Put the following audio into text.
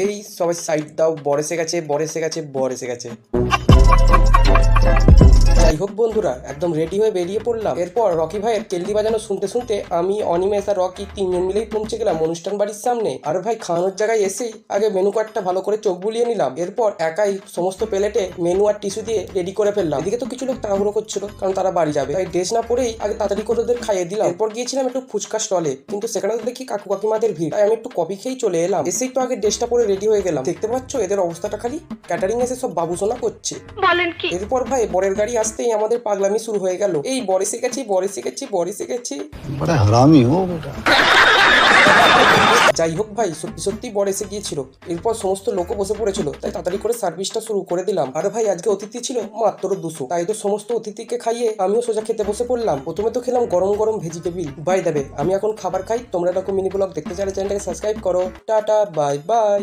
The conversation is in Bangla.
এই সবাই সাইড দাও, বর এসে গেছে, বর এসে গেছে, বর এসে গেছে। যাই হোক বন্ধুরা, একদম রেডি হয়ে বেরিয়ে পড়লাম। এরপর রকি ভাইয়ের কেল্লি বাজানো শুনতে শুনতে আমি, অনিমেষ আর রকি তিনজন মিলেই পৌঁছে গেলাম অনুষ্ঠান বাড়ির সামনে। আর ভাই খাওয়ানোর জায়গায় এসেই আগে মেনু কার্ডটা ভালো করে চোখ বুলিয়ে নিলাম। এরপর একাই সমস্ত প্লেটে মেনু আর টিস্যু দিয়ে রেডি করে ফেললাম। এদিকে তো কিছু লোক তাড়াহুড়ো করছিল, কারণ তারা বাড়ি যাবে, তাই ড্রেস না পরেই আগে তাড়াতাড়ি করে ওদের খাইয়ে দিলাম। এরপর গিয়েছিলাম একটু ফুচকা স্টলে, কিন্তু সেখানে তো দেখি কাকু কাকিমাদের ভিড়, তাই আমি একটু কফি খেয়েই চলে এলাম। এসেই তো আগে ড্রেসটা পরে রেডি হয়ে গেলাম। দেখতে পাচ্ছ এদের অবস্থাটা খালি, ক্যাটারিং এসে সব বাবুসোনা করছে। বলেন কি? এরপর ভাই বরের গাড়ি আসতেই আমাদের পাগলামি শুরু হয়ে গেল। এই বর এসে গেছি, বর এসে গেছি, বর এসে গেছি। बड़ा हरामी हो बेटा। যাই হোক ভাই, সত্যি সত্যি বর এসে গিয়েছিল। এরপর সমস্ত লোকও বসে পড়েছিল, তাই তাড়াতাড়ি করে সার্ভিসটা শুরু করে দিলাম। আর ভাই আজকে অতিথি ছিল মাত্র 200, তাই তো সমস্ত অতিথিকে খাইয়ে আমিও সোজা খেতে বসে পড়লাম। প্রথমে তো খেলাম গরম গরম ভেজিটেবিল। বাই দেবে, আমি এখন খাবার খাই। তোমরা এরকম মিনি ব্লগ দেখতে চাইলে চ্যানেলটাকে সাবস্ক্রাইব করো। Tata, bye bye.